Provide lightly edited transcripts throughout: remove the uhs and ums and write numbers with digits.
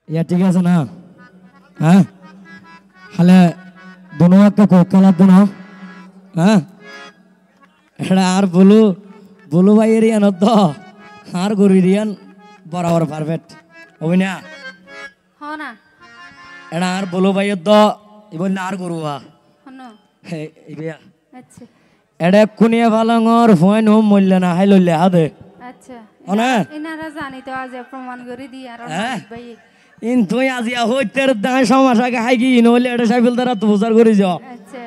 ইয়া ঠিক আছে না হ্যাঁ হালে দুনো একটা কোকালা দুনো হ্যাঁ এটা আর বলু বলু ভাই এরিয়ান তো আর গরু এরিয়ান বরাবর পারফেক্ট হবে না হ্যাঁ না এটা আর বলু ভাই তো এবার না আর গরু হনো আচ্ছা এটা কুনিয়া ভালঙর ফোন হোম মূল্য না হাই লইলে হাদে আচ্ছা অনা ইনারা জানি তো আজ প্রমাণ করে দি আর ভাই ইন তুই আজিয়া হইতের দায় সমাসাকে হাই কি নইলে এটা সাইফেল দ্বারা তো প্রচার করে যাও আচ্ছা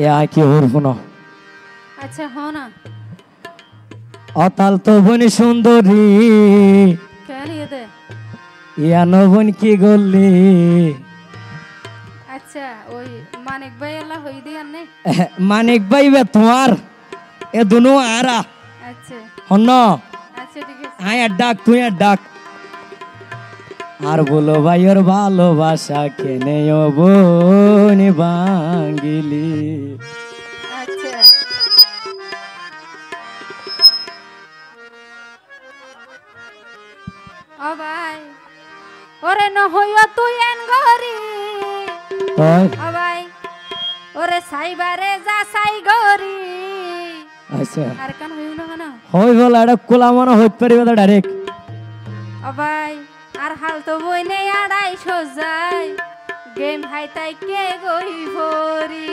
ইয়া কি ওর ফোনো আচ্ছা হ্যাঁ না অতাল তো বনি সুন্দরী কেন দে ইয়া নবন কি গল্লি আচ্ছা ওই মানিক ভাই এলা হই দি আনে মানিক ভাই বে তোমার এ দুনো আরা আচ্ছা হন্ন আচ্ছা ঠিক আছে আয় ডাক তুই ডাক আর বলো ভাইয়ের ভালোবাসা কেনে বনি বাঙ্গিলি আচ্ছা ও ভাই ওরে ন হইও তুই এন গরি ওই ও ভাই ওরে সাইবারে যা সাই গরি আচ্ছা আর কান হইও না কেন হই বল এটা কোলা মনে হইতে পারিবে তো ডাইরেক্ট ও ভাই আর হাল তো বই নেই আড়াই সোজাই গেম হাই তাই কে গই ভরি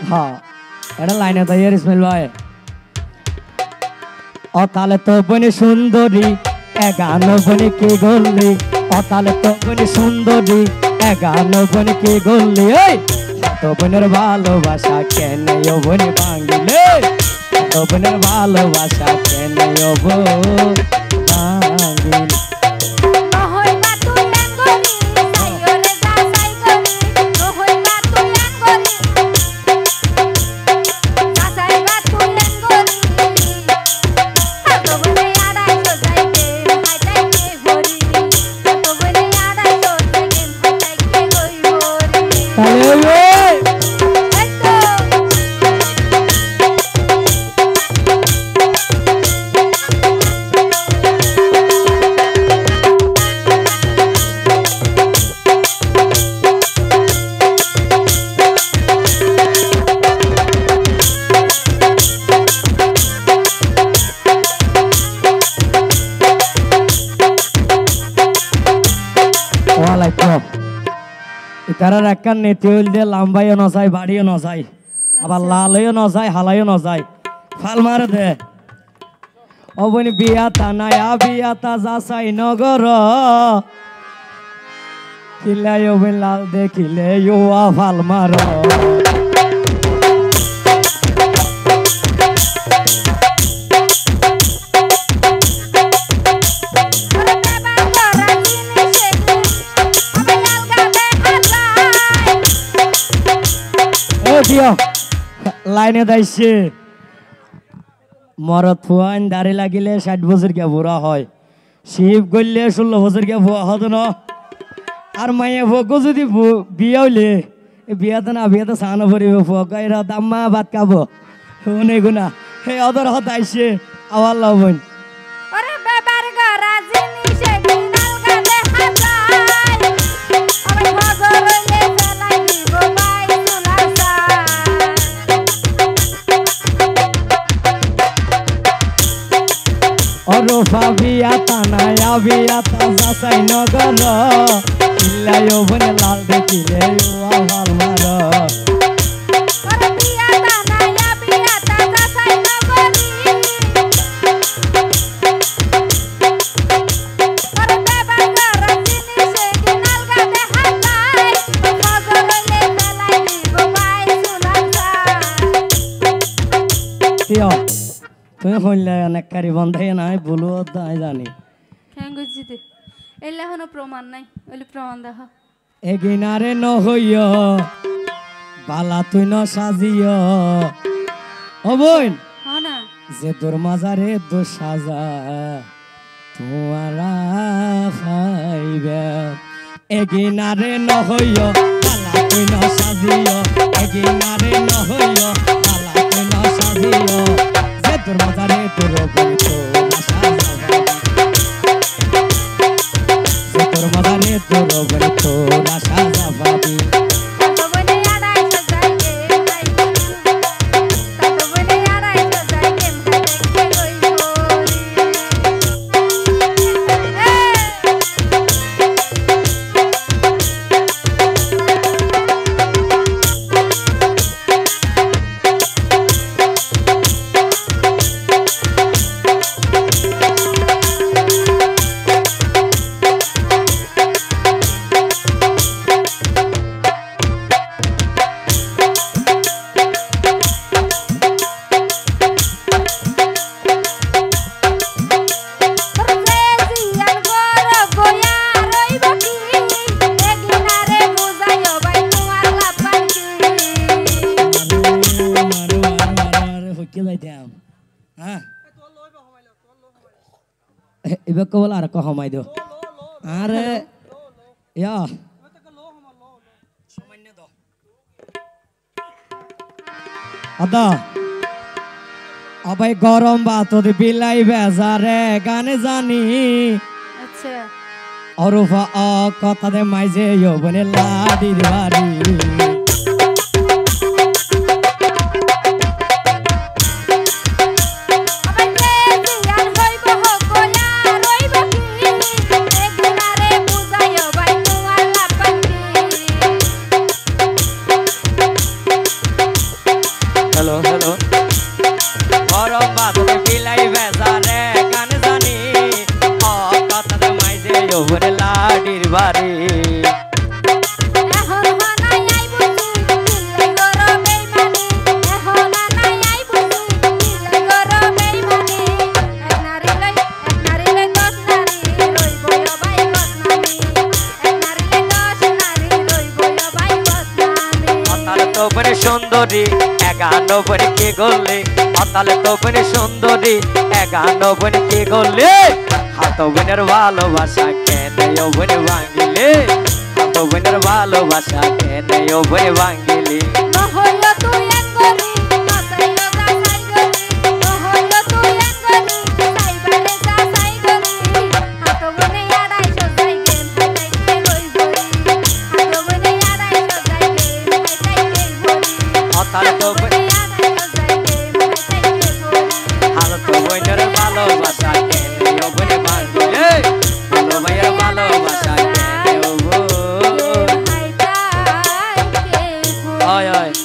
হ্যাঁ এটা লাইনে তাই ইসমাইল ভাই অতালে তো বনি সুন্দরী এগানো বনি কি গল্লি অতালে তো বনি সুন্দরী এগানো বনি কি গল্লি এই তো বনের ভালোবাসা কেন বনি বাঙ্গিলে তো বনের ভালোবাসা কেন বাঙ্গিলে নহই বা তুই এন গরি সাই ওরে যা সাই গরি নহই বা তুই এন গরি যা সাই বা তুই এন গরি আর তো বনে আড়াই সোজাই গেম হাই তাই কে ভরি আর তো বনে আড়াই সোজাই গেম হাই তাই কে গই ভরি তাহলে এই তো ওয়ালাইকুম ইতারার একখান নীতি হইল দিয়ে লাম্বাইও নসাই বাড়িও নসাই আবার লালইও নসাই হালাইও নসাই ফাল মারে দে অবনি বিয়াতা নায়া বিয়াতা যাসাই নগর কিলাই অবনি লাল দেখিলে ইউয়া ফাল মার লাইনে দাইছে মরত ফুয়ান দাড়ি লাগিলে 60 বছর কে বুড়া হয় শিব গইলে 16 বছর কে বুয়া হতো না আর মাইয়া ফুয়াকে যদি বিয়া হইলে বিয়াতে না বিয়াতে সানো পরিবে ফুয়াকে এরা দাম্মা ভাত খাবো শুনে গুনা হে অদর হত আইছে আওয়াল লবণ ওরে বেবার গরা জিনিসে কিনাল গাবে হাজাই আমি বাজার হইলে ফেলাই দিব ভাই সুনাসা অরফা বিয়াতা নায়া বিয়াতা যাসাই নগর ইল্লায়ো বনে লাল দেখিলে ইউয়া ফাল মার ওরে বিয়াতা নায়া বিয়াতা যাসাই নগরি ওরে বেবার গরা জিনিসে কিনাল গাবে হাজাই বাজার হইলে ফেলাই দিব ভাই সুনাসা তিও তুমি হইলে অনেক কারি বন্ধাই নাই বলু তাই জানি হ্যাঙ্গুজিতে এলে হনো প্রমাণ নাই ওলি প্রমাণ দেখ এগিনারে নহইয় বালা তুই ন সাজিয় ও বোন হ্যাঁ না যে তোর মাজারে দো সাজা তোমারা খাইবে এগিনারে নহইয় তুই না সাজিও এগিনারে নহইও পালা তুই না সাজিও যে তোর মাজারে তোর বলি তোর আশা যাবাবি যে তোর মাজারে তোর বলি তোর আশা যাবাবি এবার কবল আর ক হমাই দিও আরে ইয়া আদা আবাই গরম ভাত বিলাই বেজারে গানে জানি আচ্ছা অরুফা অ কথা দে মাইজে বনে লাডির বাড়ি হ্যালো হ্যালো গরম ভাত বিলাই বেজারে গানে জানি অ কথা দে মাইজে বনে লাডির বাড়ি সুন্দরী এগানো বনে কে গলে অতালে তো বনে সুন্দরী এগানো বনে কে গলে হাত বোনের ভালোবাসা কেন বনে ভাঙিলে হাত বোনের ভালোবাসা কেন বনে ভাঙিলে অতালে তো বোনের ভালোবাসা কেন বনে ভাঙিলে ভালো ভাইয়ের ভালোবাসা কেন হয়